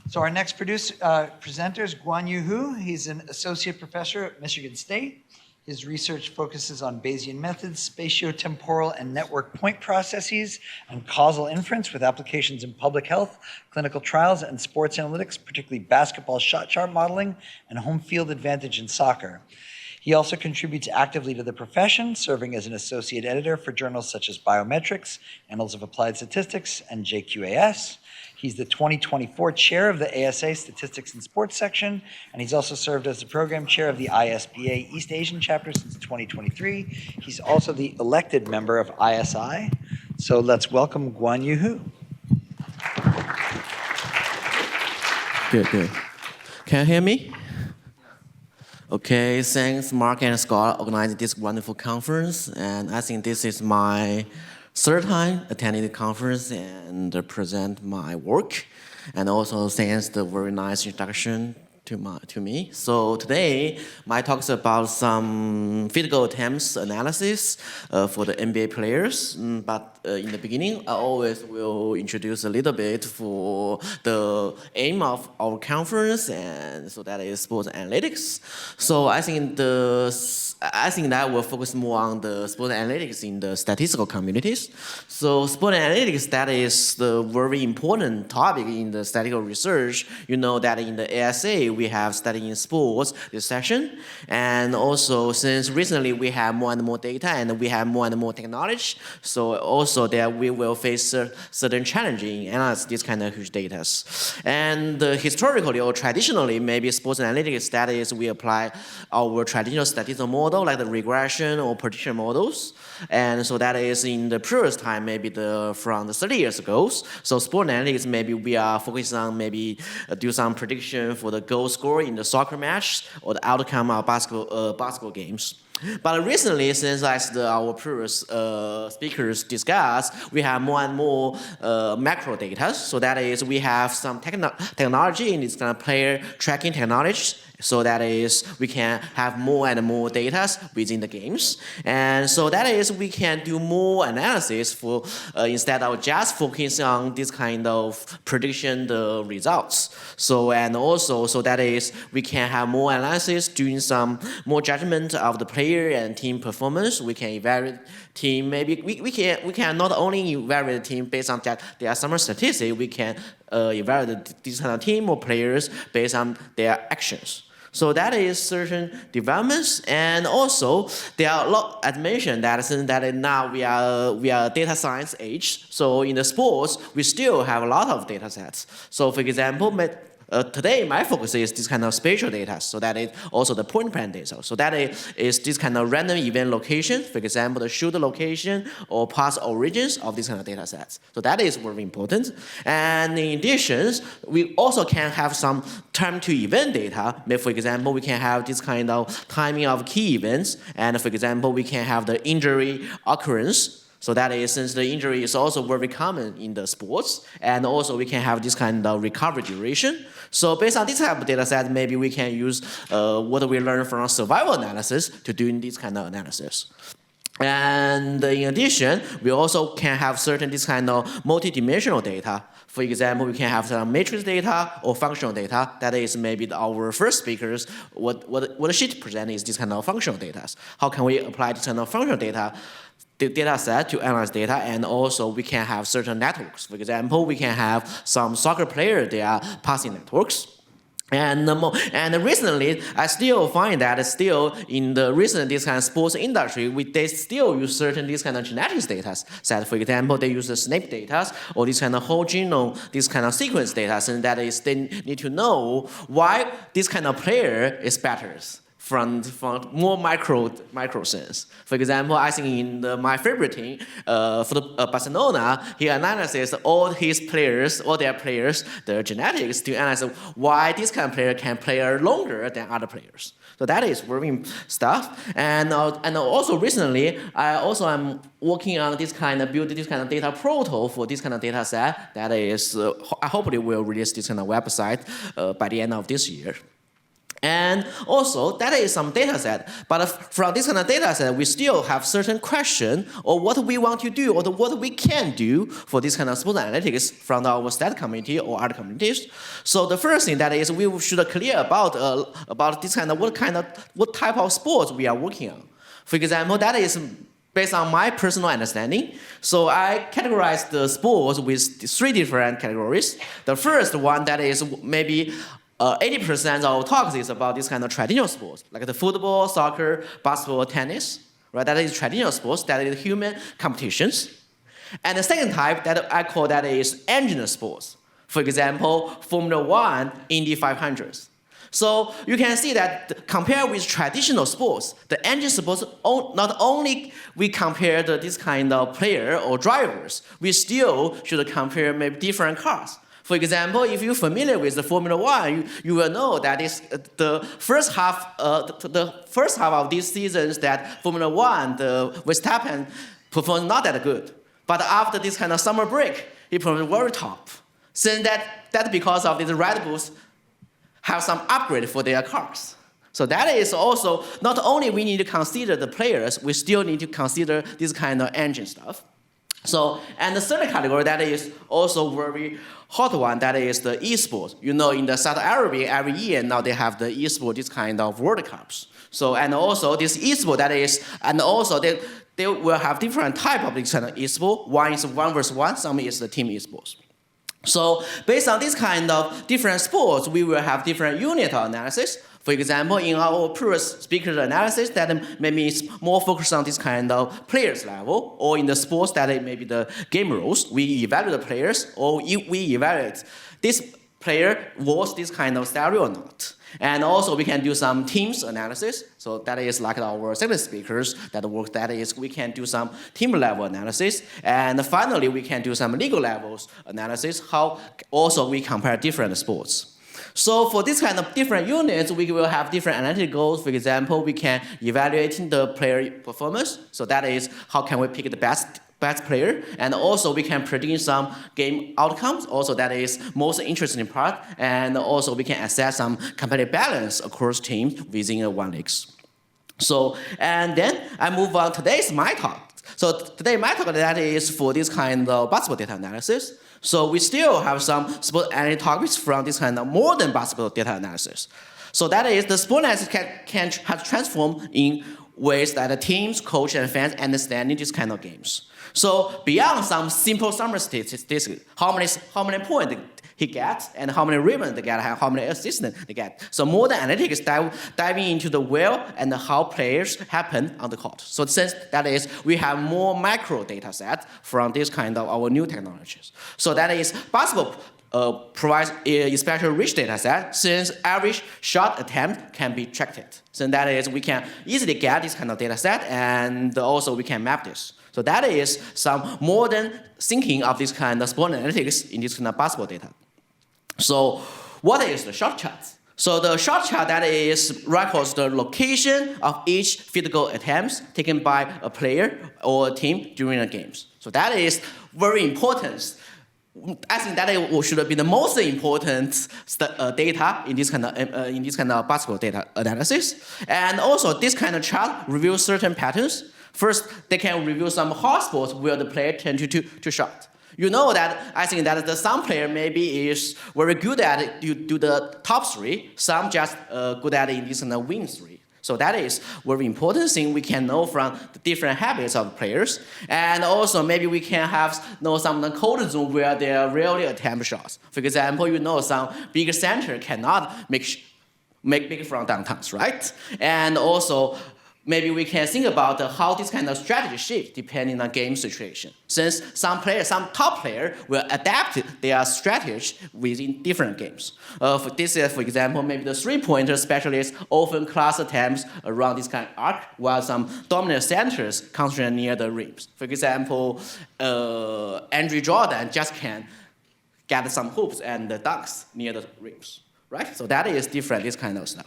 So our next presenter is Guanyu. He's an associate professor at Michigan State. His research focuses on Bayesian methods, spatiotemporal and network point processes, and causal inference with applications in public health, clinical trials, and sports analytics, particularly basketball shot chart modeling and home field advantage in soccer. He also contributes actively to the profession, serving as an associate editor for journals such as Biometrics, Annals of Applied Statistics, and JQAS. He's the 2024 chair of the ASA Statistics and Sports section, and he's also served as the program chair of the ISBA East Asian chapter since 2023. He's also the elected member of ISI. So let's welcome Guanyu. Good. Can you hear me? Okay, thanks Mark and Scott organizing this wonderful conference, and I think this is my third time attending the conference and present my work, and also thanks the very nice introduction to me. So today, my talk is about some physical attempts analysis for the NBA players. But in the beginning, I always will introduce a little bit for the aim of our conference, and so that is sports analytics. So I think that will focus more on the sport analytics in the statistical communities. So sport analytics, that is the very important topic in the statistical research. You know that in the ASA, we have studying sports this section. And also since recently we have more and more data and we have more and more technology, so also that we will face certain challenges in analyzing this kind of huge data. And historically or traditionally, maybe sports analytics, that is we apply our traditional statistical model like the regression or prediction models. And so that is in the previous time, maybe from the 30 years ago. So sport analytics, maybe we are focused on maybe do some prediction for the goal score in the soccer match or the outcome of basketball games. But recently, since as our previous speakers discussed, we have more and more macro data. So that is, we have some technology in this kind of player tracking technology. So that is, we can have more and more data within the games. And so that is, we can do more analysis for instead of just focusing on this kind of prediction the results. So, and also, so that is, we can have more analysis, doing some more judgment of the player and team performance. We can evaluate team, maybe we can not only evaluate the team based on that there are some statistics, we can evaluate this kind of team or players based on their actions. So that is certain developments, and also there are a lot, as mentioned, that now we are data science age. So in the sports, we still have a lot of data sets. So for example, today my focus is this kind of spatial data. So that is also the point plan data. So that is this kind of random event location, for example, the shooter location or path origins of these kind of data sets. So that is very important. And in addition, we also can have some time to event data. For example, we can have this kind of timing of key events. And for example, we can have the injury occurrence. So that is, since the injury is also very common in the sports, and also we can have this kind of recovery duration. So based on this type of data set, maybe we can use what we learned from survival analysis to do this kind of analysis. And in addition, we also can have certain this kind of multidimensional data. For example, we can have some matrix data or functional data. That is maybe our first speakers, what the sheet present is this kind of functional data. How can we apply this kind of functional data? The data set to analyze data, and also we can have certain networks. For example, we can have some soccer players, they are passing networks. And recently, I still find that still in the recent this kind of sports industry, they still use certain this kind of genetics data set. For example, they use the SNP data or this kind of whole genome, this kind of sequence data, and that is they need to know why this kind of player is better. From more micro sense. For example, I think in my favorite team, for the Barcelona, he analyzes all their players, their genetics to analyze why this kind of player can play longer than other players. So that is very stuff. And also recently, I also am working on this kind of build this kind of data protocol for this kind of data set. That is, I hopefully will release this kind of website by the end of this year. And also, that is some data set. But from this kind of data set, we still have certain question or what we want to do or what we can do for this kind of sports analytics from our stat committee or other committees. So the first thing that is we should clear about this kind of what type of sports we are working on. For example, that is based on my personal understanding. So I categorize the sports with 3 different categories. The first one that is maybe 80% of our talks is about this kind of traditional sports, like the football, soccer, basketball, tennis, right? That is traditional sports, that is human competitions. And the second type that I call that is engine sports. For example, Formula 1, Indy 500s. So you can see that compared with traditional sports, the engine sports, not only we compare this kind of player or drivers, we still should compare maybe different cars. For example, if you're familiar with the Formula 1, you will know that the first half of these seasons that Formula 1, the Verstappen performed not that good. But after this kind of summer break, he performed very top. Since that because of these Red Bulls have some upgrade for their cars. So that is also, not only we need to consider the players, we still need to consider this kind of engine stuff. So, and the third category that is also very hot one, that is the esports. You know, in the Saudi Arabia, every year now they have the esports, this kind of World Cups. So, and also this esport that is, and also they will have different type of this kind of esport. One is 1 versus 1, some is the team esports. So based on this kind of different sports, we will have different unit of analysis. For example, in our previous speaker analysis, that maybe it's more focused on this kind of players level, or in the sports that it may be the game rules. We evaluate the players, or we evaluate this player was this kind of salary or not. And also we can do some teams analysis. So that is like our second speakers that work, that is we can do some team level analysis. And finally, we can do some legal levels analysis, how also we compare different sports. So for this kind of different units, we will have different analytic goals. For example, we can evaluate the player performance. So that is how can we pick the best player, and also we can predict some game outcomes. Also, that is most interesting part, and also we can assess some competitive balance across teams within one league. So, and then I move on. Today's my talk. So today my talk that is for this kind of basketball data analysis. So we still have some sport analytic topics from this kind of modern basketball data analysis. So that is the sport analysis can have transformed in ways that the teams, coach, and fans understanding this kind of games. So beyond some simple summary statistics, how many points he gets, and how many rebounds they get, and how many assists they get. So more than analytics diving into the well and how players happen on the court. So since that is, we have more micro data set from this kind of our new technologies. So that is basketball provides a especially rich data set, since average shot attempt can be tracked. So that is, we can easily get this kind of data set, and also we can map this. So that is some modern thinking of this kind of sport analytics in this kind of basketball data. So what is the shot chart? So the shot chart that is records the location of each field goal attempts taken by a player or a team during the games. So that is very important. I think that should be the most important data in this kind of basketball data analysis. And also, this kind of chart reveals certain patterns. First, they can reveal some hot spots where the player tend to shot. You know that I think that some player maybe is very good at do the top three. Some just good at in this wing three. So that is very important thing we can know from the different habits of players. And also maybe we can know some cold zone where they rarely attempt shots. For example, you know some big center cannot make big from downtowns, right? And also maybe we can think about how this kind of strategy shift depending on game situation. Since some top player will adapt their strategy within different games. For example, maybe the three-pointer specialists often class attempts around this kind of arc, while some dominant centers concentrate near the rims. For example, Andre Jordan just can get some hoops and dunks near the rims, right? So that is different, this kind of stuff.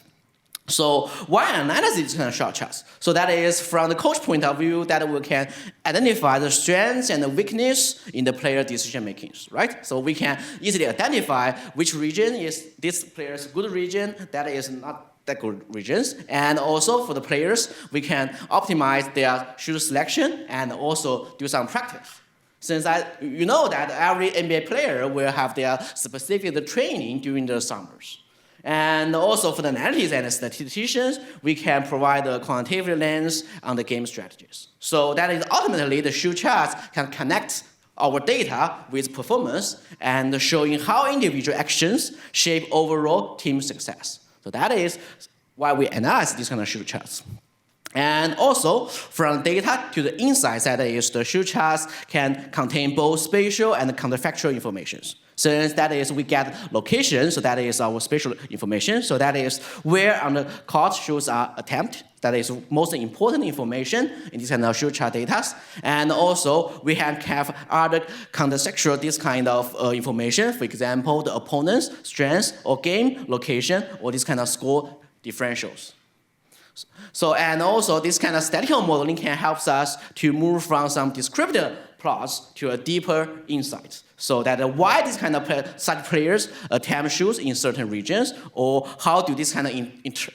So why analyze these kind of shot charts? So that is from the coach point of view that we can identify the strengths and the weakness in the player decision makings, right? So we can easily identify which region is this player's good region, that is not regions. And also for the players, we can optimize their shooter selection and also do some practice. Since you know that every NBA player will have their specific training during the summers. And also for the analysts and the statisticians, we can provide a quantitative lens on the game strategies. So that is ultimately the shoe charts can connect our data with performance and showing how individual actions shape overall team success. So that is why we analyze these kind of shoe charts. And also, from data to the insights, that is, the shoe charts can contain both spatial and counterfactual information. Since that is, we get location, so that is our spatial information. So that is where on the court shoes are attempted. That is most important information in this kind of shoe chart data. And also, we have other counterfactual this kind of information. For example, the opponent's strength or game location or this kind of score differentials. So, and also this kind of statistical modeling can help us to move from some descriptive plots to a deeper insight. So that why this kind of such players attempt shoots in certain regions, or how do these kind of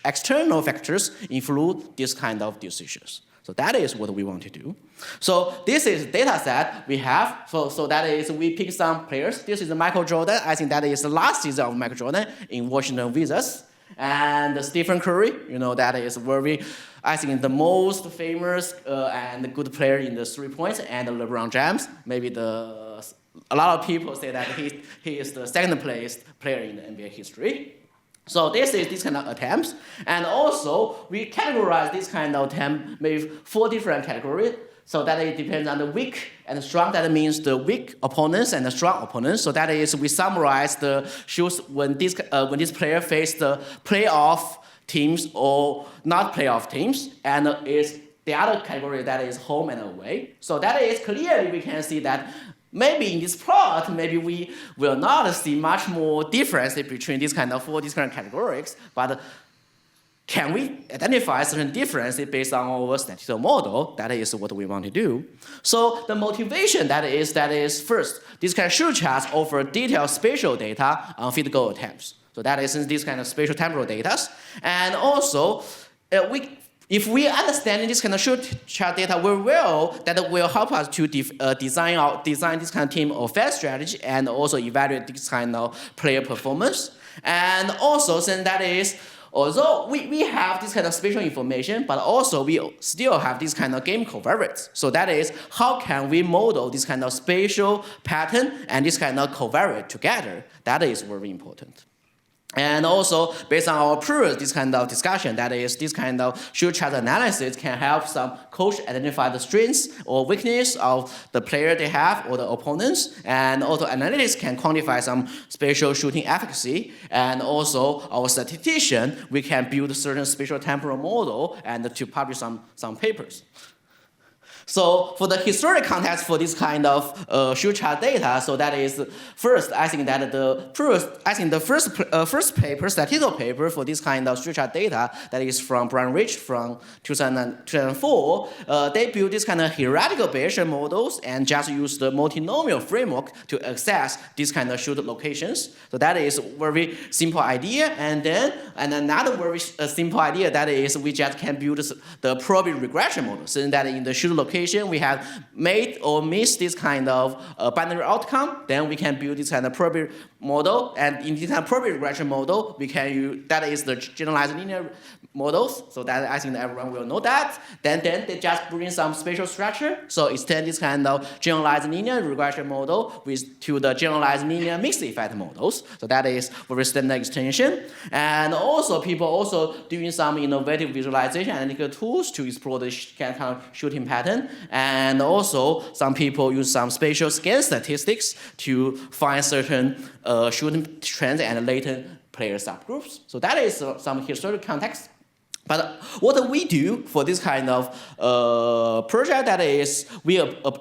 external factors influence this kind of decisions. So that is what we want to do. So this is data set we have. So that is, we pick some players. This is Michael Jordan. I think that is the last season of Michael Jordan in Washington Wizards. And Stephen Curry, you know, that is very, I think, the most famous and good player in the 3 points, and LeBron James. Maybe a lot of people say that he is the second place player in the NBA history. So this is this kind of attempts. And also, we categorize this kind of attempt maybe 4 different categories. So that it depends on the weak and strong. That means the weak opponents and the strong opponents. So that is, we summarize the shoes when this player faced the playoff teams or not playoff teams, and is the other category that is home and away. So that is clearly we can see that maybe in this plot, maybe we will not see much more difference between these kind of 4 different categories, but can we identify certain differences based on our statistical model? That is what we want to do. So the motivation that is first, this kind of shoe charts offer detailed spatial data on field goal attempts. So that is this kind of spatial temporal data. And also, if we understand this kind of shoe chart data very well, that will help us to design this kind of team offense strategy and also evaluate this kind of player performance. And also, since that is, although we have this kind of spatial information, but also we still have this kind of game covariates. So that is, how can we model this kind of spatial pattern and this kind of covariate together? That is very important. And also, based on our previous this kind of discussion, that is, this kind of shoe chart analysis can help some coach identify the strengths or weakness of the player they have or the opponents. And also, analytics can quantify some spatial shooting efficacy. And also, our statistician, we can build a certain spatial temporal model and to publish some papers. So for the historic context for this kind of shoe chart data, so that is first, I think that the first paper, statistical paper for this kind of shoe chart data, that is from Brian Rich from 2004, they built this kind of hierarchical Bayesian models and just use the multinomial framework to access this kind of shoot locations. So that is a very simple idea. And another very simple idea, that is we just can build the probability regression model, so that in the shoot location we have made or missed this kind of binary outcome, then we can build this kind of probability model. And in this kind of probability regression model, we can use, that is the generalized linear models. So that I think that everyone will know that. Then they just bring some spatial structure. So extend this kind of generalized linear regression model to the generalized linear mixed effect models. So that is very standard extension. And also people also doing some innovative visualization analytical tools to explore the kind of shooting pattern. And also some people use some spatial scan statistics to find certain shooting trends and latent player subgroups. So that is some historical context. But what we do for this kind of project, that is,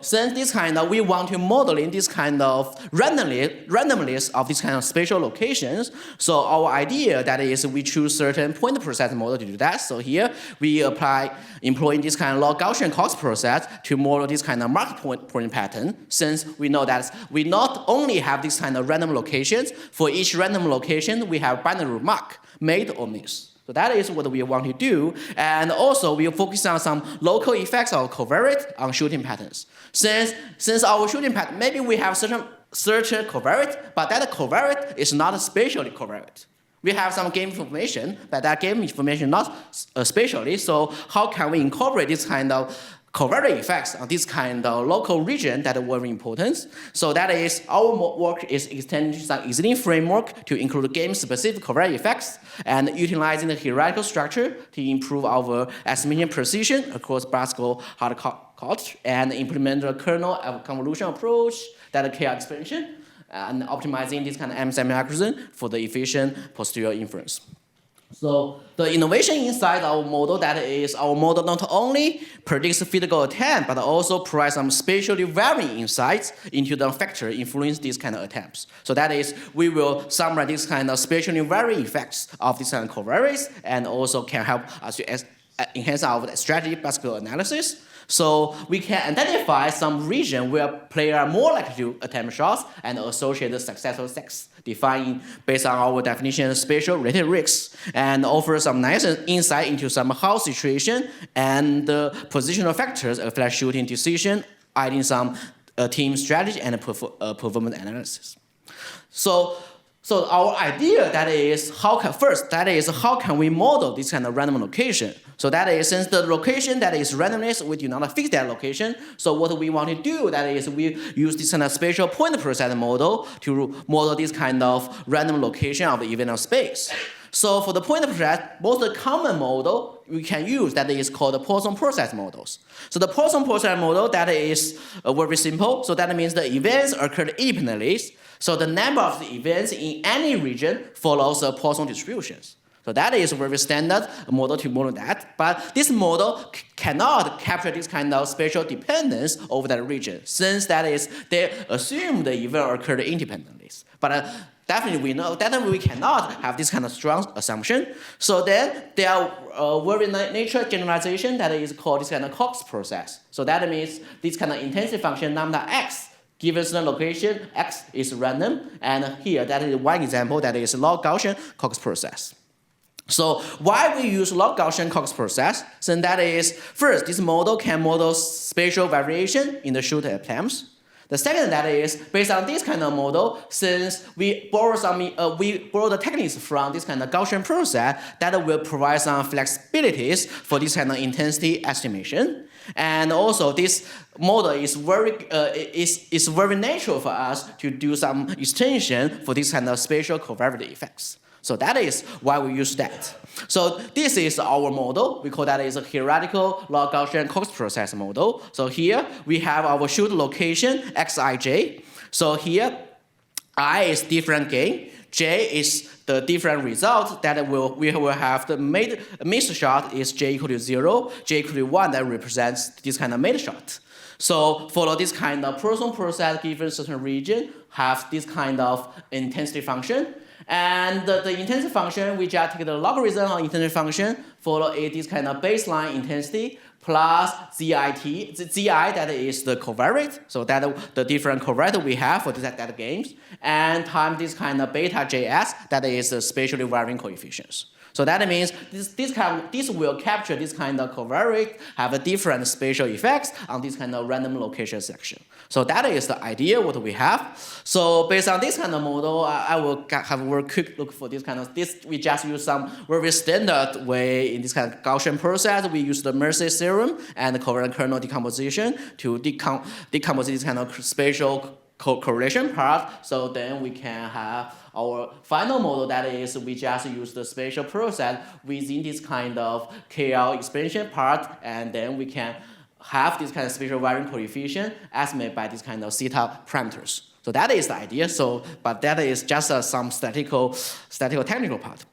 since this kind of, we want to model in this kind of randomness of this kind of spatial locations. So our idea, that is, we choose certain point process model to do that. So here we employing this kind of log Gaussian cost process to model this kind of mark point pattern. Since we know that we not only have this kind of random locations, for each random location we have binary mark, made or missed. So that is what we want to do. And also, we focus on some local effects of covariate on shooting patterns. Since our shooting pattern, maybe we have certain covariate, but that covariate is not spatially covariate. We have some game information, but that game information not spatially. So how can we incorporate this kind of covariate effects on this kind of local region that are very important? So that is our work is extending some existing framework to include game-specific covariate effects and utilizing the hierarchical structure to improve our estimation precision across classical hard code and implement the kernel convolution approach that KR expansion and optimizing this kind of MSM algorithm for the efficient posterior inference. So the innovation inside our model, that is our model not only predicts physical attempt, but also provides some spatially varying insights into the factor influence these kind of attempts. So that is, we will summarize this kind of spatially varying effects of these kind of covariates and also can help us to enhance our strategy classical analysis. So we can identify some region where players are more likely to attempt shots and associate the successful sex, defined based on our definition of spatial related risks, and offer some nice insight into some house situation and the positional factors affect shooting decision, adding some team strategy and performance analysis. So our idea how can we model this kind of random location? So that is, since the location that is randomness, we do not fix that location. So what we want to do, that is, we use this kind of spatial point process model to model this kind of random location of the event of space. So for the point process, most common model we can use that is called the Poisson process models. So the Poisson process model, that is very simple. So that means the events occur independently. So the number of the events in any region follows the Poisson distributions. So that is a very standard model to model that. But this model cannot capture this kind of spatial dependence over that region, since that is, they assume the event occurred independently. But definitely we know that we cannot have this kind of strong assumption. So then there are very nature generalization that is called this kind of Cox process. So that means this kind of intensity function lambda x given certain location, x is random, and here that is one example that is log Gaussian Cox process. So why we use log Gaussian Cox process? So that is, first, this model can model spatial variation in the shoot attempts. The second, that is, based on this kind of model, since we borrow the techniques from this kind of Gaussian process, that will provide some flexibilities for this kind of intensity estimation. And also, this model is very natural for us to do some extension for this kind of spatial covariate effects. So that is why we use that. So this is our model. We call that is a hierarchical log Gaussian Cox process model. So here we have our shoot location xij. So here I is different gain, j is the different result that we will have the missed shot is j equal to 0, j equal to 1 that represents this kind of made shot. So follow this kind of Poisson process given certain region have this kind of intensity function. And the intensity function, we just take the logarithm of intensity function, follow this kind of baseline intensity plus ZIT. ZI, that is the covariate, so that the different covariate we have for that games, and times this kind of beta JS, that is the spatially varying coefficients. So that means this will capture this kind of covariate, have a different spatial effects on this kind of random location section. So that is the idea what we have. So based on this kind of model, I will have a very quick look for this kind of, we just use some very standard way in this kind of Gaussian process. We use the NESSIS theorem and the covariant kernel decomposition to decompose this kind of spatial correlation part. So then we can have our final model, that is, we just use the spatial process within this kind of KL expansion part, and then we can have this kind of spatial varying coefficient estimated by this kind of theta parameters. So that is the idea. So, but that is just some statistical technical part.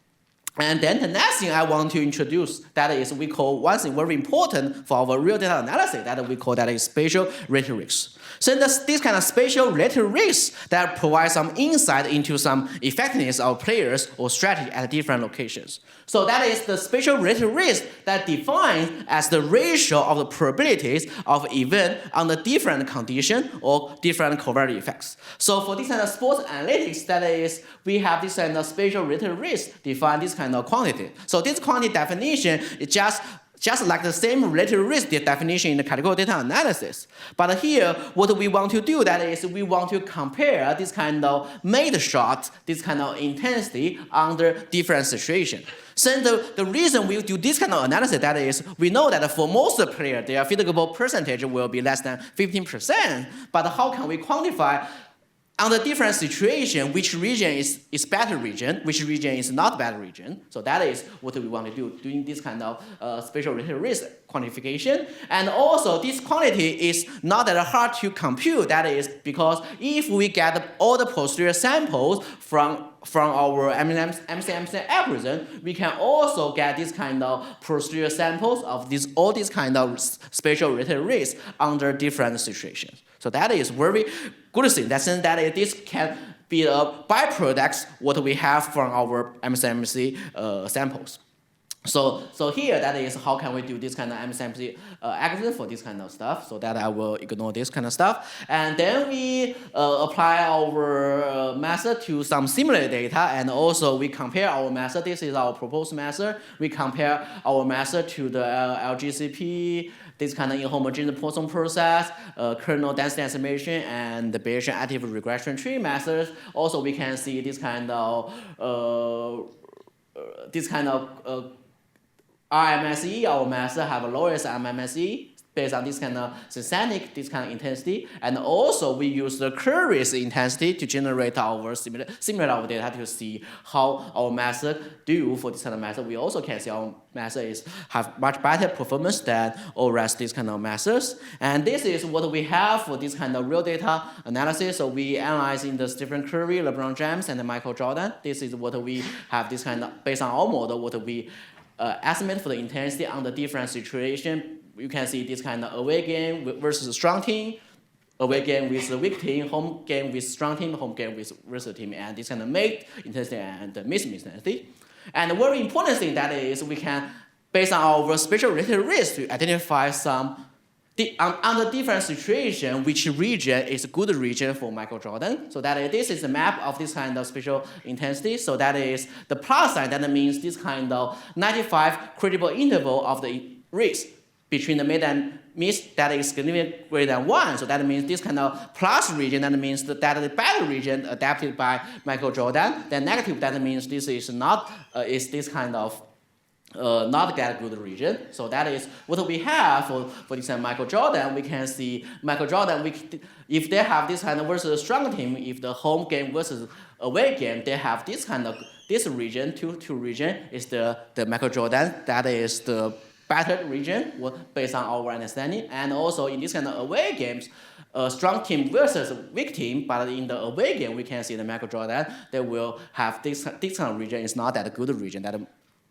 And then the next thing I want to introduce, that is we call one thing very important for our real data analysis, that we call that is spatial rhetorics. So this kind of spatial related risk that provides some insight into some effectiveness of players or strategy at different locations. So that is the spatial related risk that defines as the ratio of the probabilities of event under different conditions or different covariate effects. So for this kind of sports analytics, that is, we have this kind of spatial related risk define this kind of quantity. So this quantity definition is just like the same related risk definition in the categorical data analysis. But here, what we want to do, that is, we want to compare this kind of made shot, this kind of intensity under different situations. So the reason we do this kind of analysis, that is, we know that for most players, their field goal percentage will be less than 15%. But how can we quantify under different situation, which region is better region, which region is not better region? So that is what we want to do, doing this kind of spatial related risk quantification. And also, this quantity is not that hard to compute. That is because if we get all the posterior samples from our MCMC algorithm, we can also get this kind of posterior samples of all these kind of spatial related risk under different situations. So that is very good thing. That sense that this can be a byproduct what we have from our MCMC samples. So here, that is how can we do this kind of MCMC algorithm for this kind of stuff. So that I will ignore this kind of stuff. And then we apply our method to some simulated data, and also we compare our method. This is our proposed method. We compare our method to the LGCP, this kind of inhomogeneous Poisson process, kernel density estimation, and the Bayesian active regression tree methods. Also, we can see this kind of RMSE. Our method have a lowest RMSE based on this kind of synthetic, this kind of intensity. And also, we use the queries intensity to generate our simulate our data to see how our method do for this kind of method. We also can see our method have much better performance than all rest these kind of methods. And this is what we have for this kind of real data analysis. So we analyze in the Stephen Curry, LeBron James, and Michael Jordan. This is what we have this kind of, based on our model, what we estimate for the intensity under different situation. You can see this kind of away game versus a strong team, away game with a weak team, home game with strong team, home game with versatile team, and this kind of made intensity and miss intensity. And the very important thing that is we can, based on our spatial related risk, to identify some under different situation, which region is a good region for Michael Jordan. So that this is a map of this kind of spatial intensity. So that is the plus sign. That means this kind of 95 critical interval of the risk between the mid and miss that is significantly greater than 1. So that means this kind of plus region, that means that the better region adapted by Michael Jordan. Then negative, that means this is not, is this kind of not that good region. So that is what we have for this Michael Jordan. We can see Michael Jordan, if they have this kind of versus strong team, if the home game versus away game, they have this kind of, this region, two region is the Michael Jordan, that is the better region based on our understanding. And also in this kind of away games, strong team versus weak team, but in the away game, we can see the Michael Jordan, they will have this kind of region is not that good region. That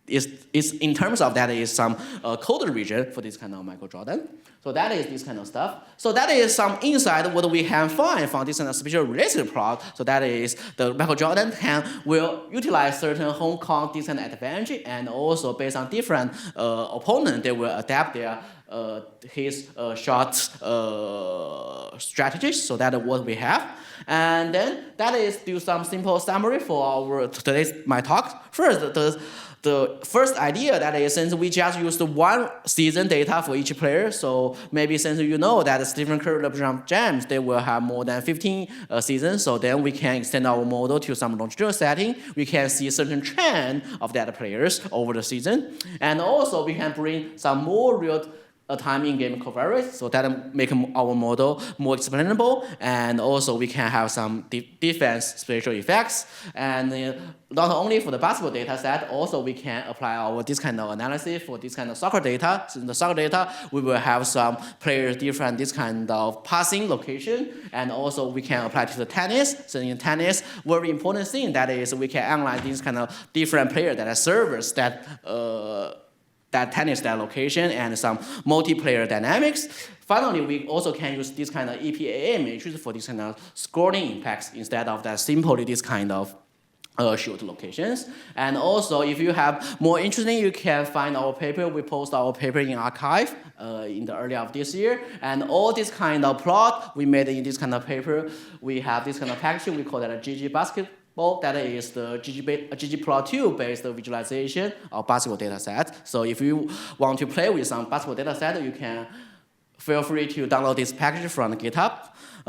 is in terms of that is some cold region for this kind of Michael Jordan. So that is this kind of stuff. So that is some insight what we can find from this kind of spatial related plot. So that is the Michael Jordan will utilize certain home court this kind of advantage, and also based on different opponent, they will adapt their his shot strategies. So that is what we have. And then that is do some simple summary for our today's my talk. First, the first idea that is, since we just used one season data for each player, so maybe since you know that Stephen Curry, LeBron James, they will have more than 15 seasons, so then we can extend our model to some longitudinal setting. We can see a certain trend of that players over the season, and also we can bring some more real time in-game covariance, so that make our model more explainable, and also we can have some defense spatial effects. And not only for the basketball data set, also we can apply this kind of analysis for this kind of soccer data. So in the soccer data, we will have some players different this kind of passing location, and also we can apply to the tennis. So in tennis, very important thing that is we can analyze these kind of different players that are servers that that tennis that location and some multiplayer dynamics. Finally, we also can use this kind of EPAA matrix for this kind of scrolling impacts instead of that simply this kind of shoot locations. And also, if you have more interesting, you can find our paper. We post our paper in archive in the early of this year. And all this kind of plot we made in this kind of paper, we have this kind of package. We call that a GG basketball. That is the ggplot2 based visualization of basketball data set. So if you want to play with some basketball data set, you can feel free to download this package from GitHub.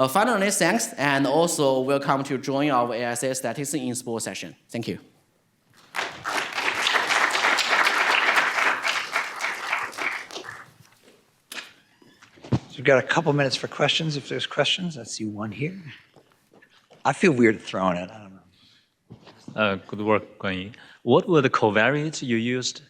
Finally, thanks, and also welcome to join our ASA Statistics in Sports session. Thank you. So we've got a couple minutes for questions, if there's questions. I see one here. I feel weird throwing it, I don't know. Good work, Guanyu. What were the covariates you used?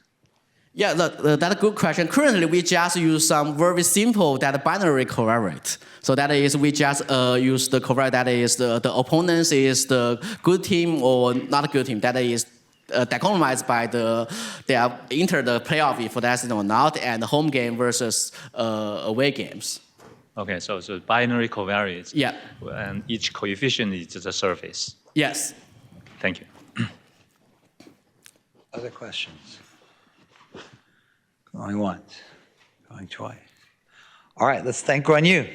Yeah, that's a good question. Currently, we just use some very simple that binary covariate. So that is, we just use the covariate that is the opponents is the good team or not a good team. That is dichotomized by they have entered the playoff for that season or not, and the home game versus away games. Okay, so binary covariates. Yeah. And each coefficient is the surface. Yes. Thank you. Other questions? Going once, going twice. All right, let's thank Guanyu.